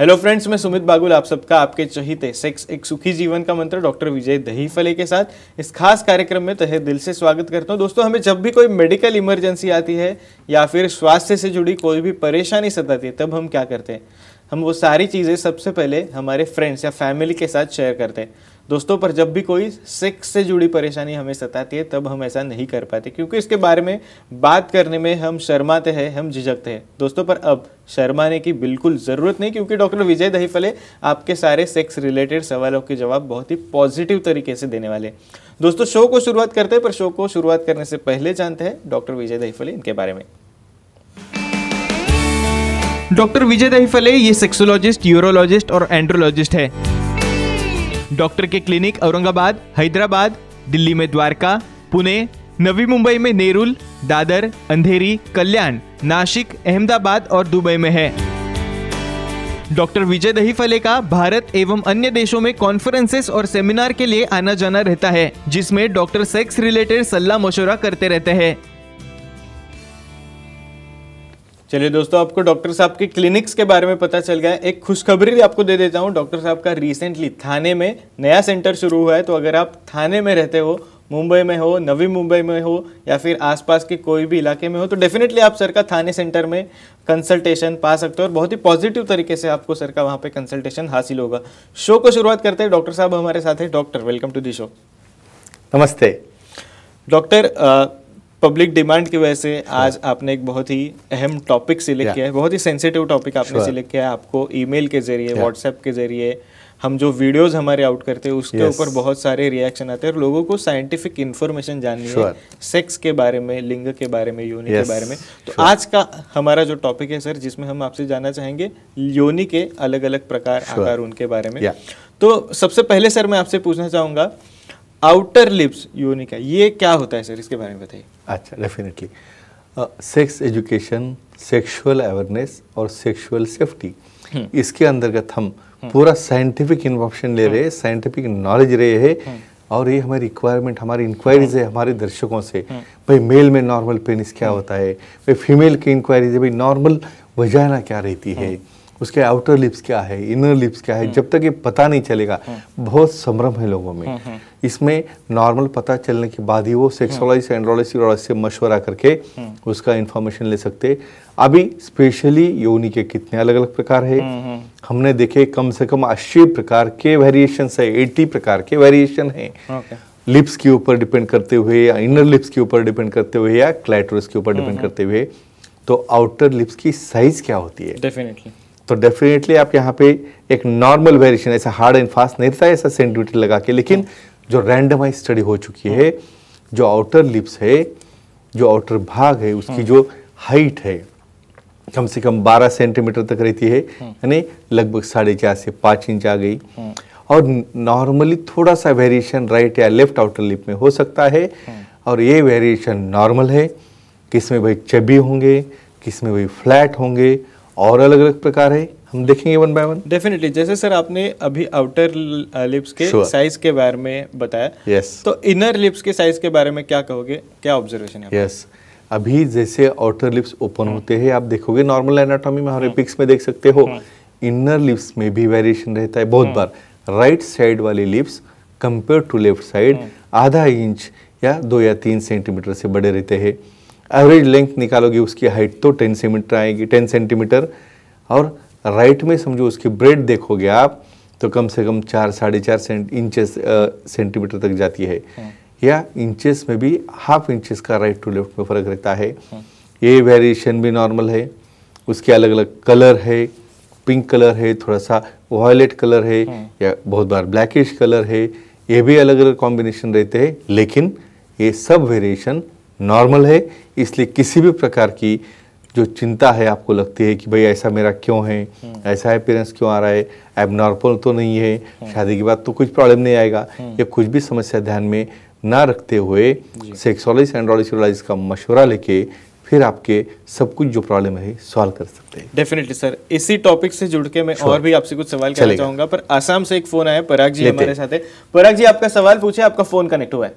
Hello friends, मैं सुमित बागुल आप सबका आपके चहीते सेक्स एक सुखी जीवन का मंत्र डॉक्टर विजय दहीफले के साथ इस खास कार्यक्रम में तहे दिल से स्वागत करता हूं। दोस्तों, हमें जब भी कोई मेडिकल इमरजेंसी आती है या फिर स्वास्थ्य से जुड़ी कोई भी परेशानी सताती है, तब हम क्या करते हैं? हम वो सारी चीज़ें सबसे पहले हमारे फ्रेंड्स या फैमिली के साथ शेयर करते हैं। दोस्तों, पर जब भी कोई सेक्स से जुड़ी परेशानी हमें सताती है, तब हम ऐसा नहीं कर पाते, क्योंकि इसके बारे में बात करने में हम शर्माते हैं, हम झिझकते हैं। दोस्तों, पर अब शर्माने की बिल्कुल ज़रूरत नहीं, क्योंकि डॉक्टर विजय दहीफले आपके सारे सेक्स रिलेटेड सवालों के जवाब बहुत ही पॉजिटिव तरीके से देने वाले हैं। दोस्तों, शो को शुरुआत करते हैं, पर शो को शुरुआत करने से पहले जानते हैं डॉक्टर विजय दहीफले इनके बारे में। डॉक्टर विजय दहीफले ये सेक्सोलॉजिस्ट, यूरोलॉजिस्ट और एंड्रोलॉजिस्ट है। डॉक्टर के क्लिनिक औरंगाबाद, हैदराबाद, दिल्ली में द्वारका, पुणे, नवी मुंबई में नेरुल, दादर, अंधेरी, कल्याण, नासिक, अहमदाबाद और दुबई में है। डॉक्टर विजय दहीफले का भारत एवं अन्य देशों में कॉन्फ्रेंसेस और सेमिनार के लिए आना जाना रहता है, जिसमें डॉक्टर सेक्स रिलेटेड सलाह मशवरा करते रहते हैं। चलिए दोस्तों, आपको डॉक्टर साहब के क्लिनिक्स के बारे में पता चल गया है। एक खुशखबरी भी आपको दे देता हूँ। डॉक्टर साहब का रिसेंटली थाने में नया सेंटर शुरू हुआ है, तो अगर आप थाने में रहते हो, मुंबई में हो, नवी मुंबई में हो या फिर आसपास के कोई भी इलाके में हो, तो डेफिनेटली आप सर का थाने सेंटर में कंसल्टेशन पा सकते हो और बहुत ही पॉजिटिव तरीके से आपको सर का वहाँ पे कंसल्टेशन हासिल होगा। शो को शुरुआत करते हैं। डॉक्टर साहब हमारे साथ हैं। Doctor, welcome to the show. नमस्ते डॉक्टर, पब्लिक डिमांड की वजह से आज आपने एक बहुत ही अहम टॉपिक सिलेक्ट किया है, बहुत ही सेंसिटिव टॉपिक आपने सिलेक्ट किया है। आपको ईमेल के जरिए, व्हाट्सएप के जरिए हम जो वीडियोस हमारे आउट करते हैं उसके ऊपर बहुत सारे रिएक्शन आते हैं और लोगों को साइंटिफिक इन्फॉर्मेशन जाननी है सेक्स के बारे में, लिंग के बारे में, योनि के बारे में। तो आज का हमारा जो टॉपिक है सर, जिसमें हम आपसे जानना चाहेंगे योनि के अलग अलग प्रकार, आकार, उनके बारे में। तो सबसे पहले सर मैं आपसे पूछना चाहूँगा, आउटर लिप्स योनि का ये क्या होता है सर, इसके बारे में बताइए। अच्छा, definitely sex education, sexual awareness और सेक्सुअल सेफ्टी, इसके अंतर्गत हम पूरा साइंटिफिक इन्फॉर्मेशन ले रहे हैं, साइंटिफिक नॉलेज रहे हैं। और ये हमारी रिक्वायरमेंट, हमारी इंक्वायरीज है हमारे दर्शकों से। भाई मेल में नॉर्मल पेनिस क्या होता है, भाई फीमेल की इंक्वायरीज है, भाई नॉर्मल वजाइना क्या रहती है, उसके आउटर लिप्स क्या है, इनर लिप्स क्या है। जब तक ये पता नहीं चलेगा, बहुत संभ्रम है लोगों में। इसमें नॉर्मल पता चलने के बाद ही वो सेक्सोलॉजिस्ट, एंड्रोलॉजिस्ट से मशवरा करके उसका इंफॉर्मेशन ले सकते। अभी स्पेशली योनि के कितने अलग अलग प्रकार है, हमने देखे कम से कम 80 प्रकार के वेरिएशन है, 80 प्रकार के वेरिएशन है। लिप्स के ऊपर डिपेंड करते हुए या इनर लिप्स के ऊपर डिपेंड करते हुए या क्लैटोरस के ऊपर डिपेंड करते हुए। तो आउटर लिप्स की साइज क्या होती है? डेफिनेटली तो डेफिनेटली आप यहाँ पे एक नॉर्मल वेरिएशन, ऐसा हार्ड एंड फास्ट नहीं रहता है ऐसा सेंटीमीटर लगा के, लेकिन जो रैंडमाइज स्टडी हो चुकी है, जो आउटर लिप्स है, जो आउटर भाग है, उसकी जो हाइट है कम से कम 12 सेंटीमीटर तक रहती है, यानी लगभग 4.5 से 5 इंच आ गई। और नॉर्मली थोड़ा सा वेरिएशन राइट या लेफ्ट आउटर लिप में हो सकता है, और ये वेरिएशन नॉर्मल है। किसमें भाई चबी होंगे, किसमें भाई फ्लैट होंगे, और अलग अलग प्रकार है, हम देखेंगे वन बाय वन। डेफिनेटली, जैसे सर आपने अभी आउटर लिप्स के साइज के बारे में बताया, तो इनर लिप्स के साइज के बारे में क्या कहोगे, क्या ऑब्जर्वेशन है? अभी जैसे आउटर लिप्स ओपन होते हैं, आप देखोगे नॉर्मल एनाटॉमी में, हमारे पिक्स में देख सकते हो, इनर लिप्स में भी वेरिएशन रहता है बहुत बार। राइट साइड वाली lips compare to left side आधा इंच या 2 या 3 सेंटीमीटर से बड़े रहते हैं। एवरेज लेंथ निकालोगे उसकी हाइट तो 10 सेंटीमीटर आएगी, 10 सेंटीमीटर। और राइट में समझो उसकी ब्रेड देखोगे आप तो कम से कम 4-4.5 सेंटीमीटर तक जाती है, या इंचेस में भी हाफ इंचेस का राइट टू लेफ्ट में फर्क रहता है। ये वेरिएशन भी नॉर्मल है। उसके अलग अलग कलर है, पिंक कलर है, थोड़ा सा वायलेट कलर है, या बहुत बार ब्लैकिश कलर है, ये भी अलग अलग कॉम्बिनेशन रहते हैं। लेकिन ये सब वेरिएशन नॉर्मल है, इसलिए किसी भी प्रकार की जो चिंता है, आपको लगती है कि भाई ऐसा मेरा क्यों है, ऐसा अपीयरेंस क्यों आ रहा है, एबनॉर्मल तो नहीं है, शादी के बाद तो कुछ प्रॉब्लम नहीं आएगा, या कुछ भी समस्या ध्यान में ना रखते हुए सेक्सोलॉजिस्ट, एंड्रोलॉजिस्ट का मशवरा लेके फिर आपके सब कुछ जो प्रॉब्लम है सॉल्व कर सकते हैं। डेफिनेटली सर, इसी टॉपिक से जुड़ के मैं और भी आपसे कुछ सवाल करना चाहूंगा, पर आसाम से एक फोन आया, पराग जी हमारे साथ है। पराग जी, आपका सवाल पूछे, आपका फोन कनेक्ट हुआ है।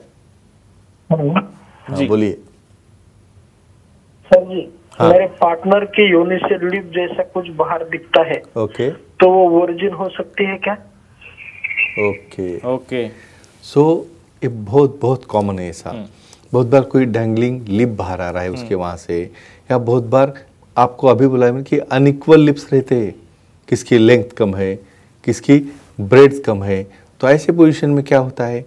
जी बोलिए। सर जी, हाँ। मेरे पार्टनर के योनि से लिप जैसा कुछ बाहर दिखता है, ओके तो वो वर्जिन हो सकती है क्या? Okay okay. सो ये बहुत बहुत कॉमन है ऐसा। बहुत बार कोई डैंगलिंग लिप बाहर आ रहा है उसके वहाँ से, या बहुत बार आपको अभी बुलाया मैंने कि अनइक्वल लिप्स रहते हैं, किसकी लेंथ कम है, किसकी ब्रेड्थ कम है। तो ऐसे पोजीशन में क्या होता है,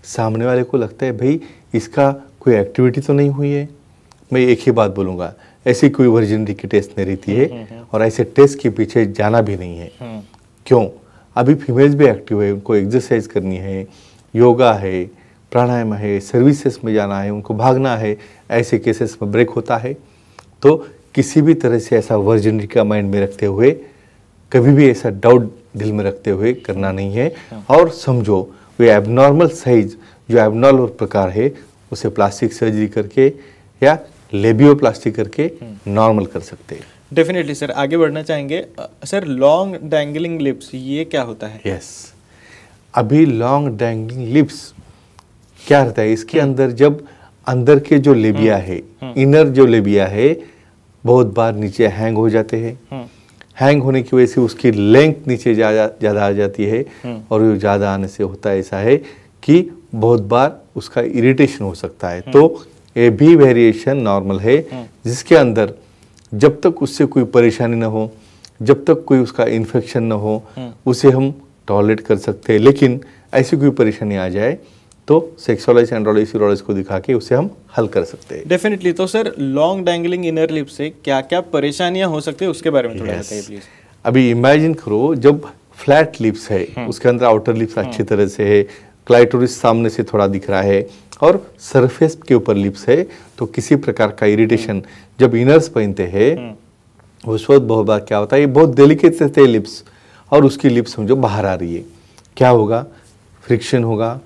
सामने वाले को लगता है भाई इसका कोई एक्टिविटी तो नहीं हुई है। मैं एक ही बात बोलूँगा, ऐसी कोई वर्जिनिटी की टेस्ट नहीं रहती है और ऐसे टेस्ट के पीछे जाना भी नहीं है। क्यों? अभी फीमेल्स भी एक्टिव है, उनको एक्सरसाइज करनी है, योगा है, प्राणायाम है, सर्विसेज में जाना है, उनको भागना है। ऐसे केसेस में ब्रेक होता है। तो किसी भी तरह से ऐसा वर्जिनिटी का माइंड में रखते हुए, कभी भी ऐसा डाउट दिल में रखते हुए करना नहीं है। और समझो वो एबनॉर्मल साइज, जो एबनॉर्मल प्रकार है, उसे प्लास्टिक सर्जरी करके या लेबियोप्लास्टी करके नॉर्मल कर सकते हैं। डेफिनेटली सर, आगे बढ़ना चाहेंगे। सर, लॉन्ग डैंगलिंग लिप्स ये क्या होता है? यस, अभी लॉन्ग डैंगलिंग लिप्स क्या रहता है, इसके अंदर जब अंदर के जो लेबिया है, इनर जो लेबिया है, बहुत बार नीचे हैंग हो जाते हैं। हैंग होने की वजह से उसकी लेंथ नीचे ज़्यादा आ जाती है, और वो ज़्यादा आने से होता है ऐसा है कि बहुत बार उसका इरिटेशन हो सकता है। तो ये भी वेरिएशन नॉर्मल है, जिसके अंदर जब तक उससे कोई परेशानी ना हो, जब तक कोई उसका इन्फेक्शन ना हो, उसे हम टॉलरेट कर सकते हैं। लेकिन ऐसी कोई परेशानी आ जाए तो सेक्सोलॉजिस्ट, एंड्रोलॉजिस्ट, यूरोलॉजिस्ट को दिखा के उसे हम हल कर सकते हैं। डेफिनेटली। तो sir, long dangling inner lip से क्या क्या परेशानियां हो सकती है, उसके बारे में थोड़ा बताइए प्लीज। अभी इमेजिन करो, जब फ्लैट लिप्स है, उसके अंदर आउटर लिप्स अच्छी तरह से है, क्लाइटोरिस सामने से थोड़ा दिख रहा है और सरफेस के ऊपर लिप्स है, तो किसी प्रकार का इरिटेशन जब इनर्स पहनते हैं उस वक्त बहुत बार क्या होता है, ये बहुत डेलिकेट रहते हैं लिप्स, और उसकी लिप्स समझो बाहर आ रही है, क्या होगा, फ्रिक्शन होगा,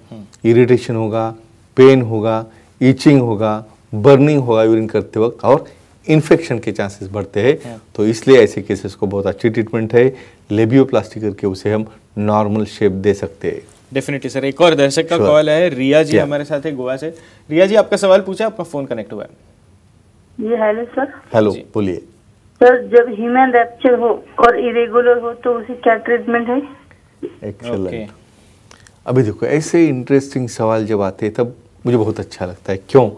इरिटेशन होगा, पेन होगा, ईचिंग होगा, बर्निंग होगा यूरिन करते वक्त, और इन्फेक्शन के चांसेस बढ़ते हैं। तो इसलिए ऐसे केसेस को बहुत अच्छी ट्रीटमेंट है, लेबियोप्लास्टी करके उसे हम नॉर्मल शेप दे सकते हैं। Definitely sir. एक और दर्शक का कॉल है, रिया जी हमारे साथ है गोवा से। रिया जी, आपका सवाल पूछा, आपका फोन कनेक्ट हुआ है। जी हेलो सर। हेलो, बोलिए। सर, जब ह्यूमन रैप्चर हो और इरेगुलर हो तो उसे क्या ट्रीटमेंट है? एक्सेलेंट। अभी देखो, ऐसे इंटरेस्टिंग सवाल जब आते हैं तब मुझे बहुत अच्छा लगता है। क्यों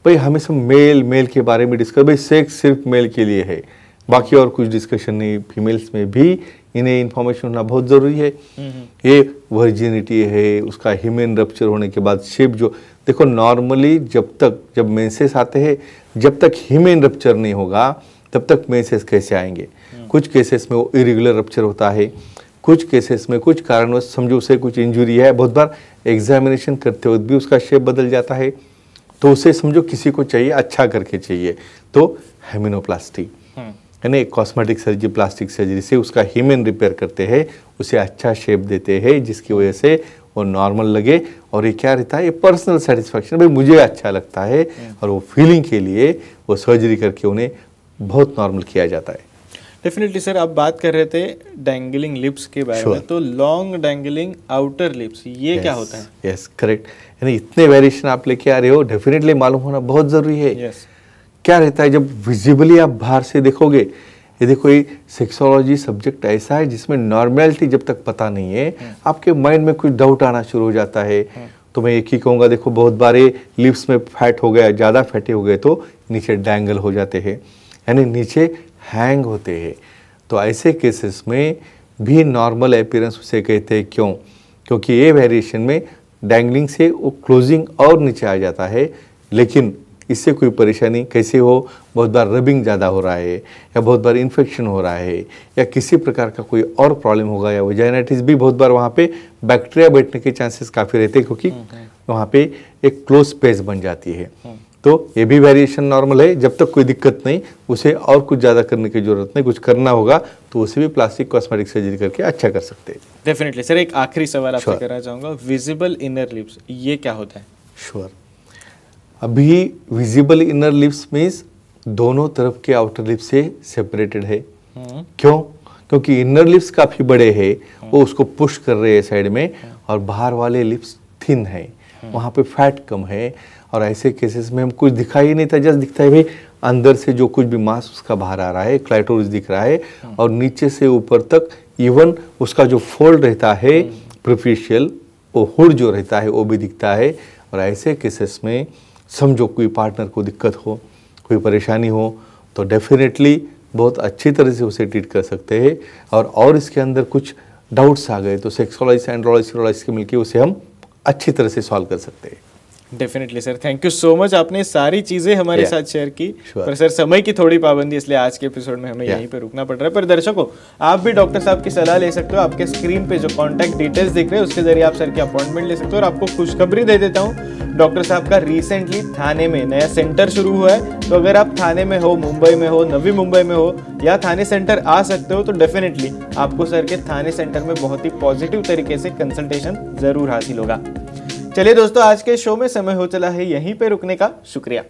भाई, हमेशा मेल के बारे में डिस्कस, भाई सेक्स सिर्फ मेल के लिए है, बाकी और कुछ डिस्कशन नहीं। फीमेल्स में भी इन्हें इन्फॉर्मेशन होना बहुत ज़रूरी है। ये वर्जिनिटी है, उसका ह्यूमन रप्चर होने के बाद शेप, जो देखो नॉर्मली जब मेंसेस आते हैं, जब तक ह्यूमन रप्चर नहीं होगा तब तक मेंसेस कैसे आएंगे। कुछ केसेस में वो इरेगुलर रप्चर होता है, कुछ केसेस में कुछ कारणवश समझो उसे कुछ इंजुरी है, बहुत बार एग्जामिनेशन करते वक्त भी उसका शेप बदल जाता है, तो उसे समझो किसी को चाहिए अच्छा करके चाहिए, तो हेमिनोप्लास्टी यानी कॉस्मेटिक सर्जरी, प्लास्टिक सर्जरी से उसका ह्यूमन रिपेयर करते हैं, उसे अच्छा शेप देते हैं, जिसकी वजह से वो नॉर्मल लगे। और ये क्या रहता है, ये पर्सनल सेटिस्फैक्शन, भाई मुझे अच्छा लगता है, और वो फीलिंग के लिए वो सर्जरी करके उन्हें बहुत नॉर्मल किया जाता है। डेफिनेटली सर, आप बात कर रहे थे डैंगलिंग लिप्स के बारे में, तो लॉन्ग डैंगलिंग आउटर लिप्स ये क्या होता है? Yes, correct. यानी इतने वेरिएशन आप लेके आ रहे हो, डेफिनेटली मालूम होना बहुत जरूरी है। yes. क्या रहता है, जब विजिबली आप बाहर से देखोगे, ये देखो, ये सेक्सोलॉजी सब्जेक्ट ऐसा है जिसमें नॉर्मेलिटी जब तक पता नहीं है, आपके माइंड में कुछ डाउट आना शुरू हो जाता है। तो मैं एक ही कहूँगा, देखो बहुत बार लिप्स में फैट हो गया, ज़्यादा फैटे हो गए तो नीचे डैंगल हो जाते हैं, यानी नीचे हैंग होते हैं। तो ऐसे केसेस में भी नॉर्मल अपीयरेंस उसे कहते हैं। क्यों? क्योंकि ये वेरिएशन में डैंगलिंग से वो क्लोजिंग और नीचे आ जाता है। लेकिन इससे कोई परेशानी कैसे हो, बहुत बार रबिंग ज़्यादा हो रहा है, या बहुत बार इन्फेक्शन हो रहा है, या किसी प्रकार का कोई और प्रॉब्लम होगा, या वजाइनाइटिस भी बहुत बार वहाँ पे बैक्टीरिया बैठने के चांसेस काफ़ी रहते हैं, क्योंकि वहाँ पे एक क्लोज स्पेस बन जाती है। तो ये भी वेरिएशन नॉर्मल है, जब तक कोई दिक्कत नहीं, उसे और कुछ ज़्यादा करने की जरूरत नहीं। कुछ करना होगा तो उसे भी प्लास्टिक कॉस्मेटिक सर्जरी करके अच्छा कर सकते हैं। डेफिनेटली सर, एक आखिरी सवाल आपसे करना चाहूँगा, विजिबल इनर लिप्स ये क्या होता है? श्योर। अभी विजिबल इनर लिप्स मीन्स दोनों तरफ के आउटर लिप्स से सेपरेटेड है। क्यों? क्योंकि इनर लिप्स काफ़ी बड़े हैं, वो उसको पुश कर रहे हैं साइड में, और बाहर वाले लिप्स थिन है, वहाँ पे फैट कम है, और ऐसे केसेस में हम कुछ दिखाई ही नहीं था, जस्ट दिखता है भाई अंदर से जो कुछ भी मांस उसका बाहर आ रहा है, क्लाइटोरिस दिख रहा है और नीचे से ऊपर तक इवन उसका जो फोल्ड रहता है प्रोफिशियल, वो हुड जो रहता है वो भी दिखता है। और ऐसे केसेस में समझो कोई पार्टनर को दिक्कत हो, कोई परेशानी हो, तो डेफिनेटली बहुत अच्छी तरह से उसे ट्रीट कर सकते हैं। और इसके अंदर कुछ डाउट्स आ गए तो सेक्सोलॉजिस्ट, एंड्रोलॉजिस्ट, यूरोलॉजिस्ट के मिलकर उसे हम अच्छी तरह से सॉल्व कर सकते हैं। Definitely sir, thank you so much, आपने सारी चीज़ें हमारे साथ शेयर की। Sure. पर सर समय की थोड़ी पाबंदी, इसलिए आज के एपिसोड में हमें यहीं पे रुकना पड़ रहा है। पर दर्शकों, आप भी डॉक्टर साहब की सलाह ले सकते हो। आपके स्क्रीन पे जो कॉन्टैक्ट डिटेल्स दिख रहे हैं उसके जरिए आप सर की अपॉइंटमेंट ले सकते हो। और आपको खुशखबरी दे देता हूँ, डॉक्टर साहब का रिसेंटली थाने में नया सेंटर शुरू हुआ है। तो अगर आप थाने में हो, मुंबई में हो, नवी मुंबई में हो या थाने सेंटर आ सकते हो, तो डेफिनेटली आपको सर के थाने सेंटर में बहुत ही पॉजिटिव तरीके से कंसल्टेशन जरूर हासिल होगा। चलिए दोस्तों, आज के शो में समय हो चला है यहीं पे रुकने का। शुक्रिया।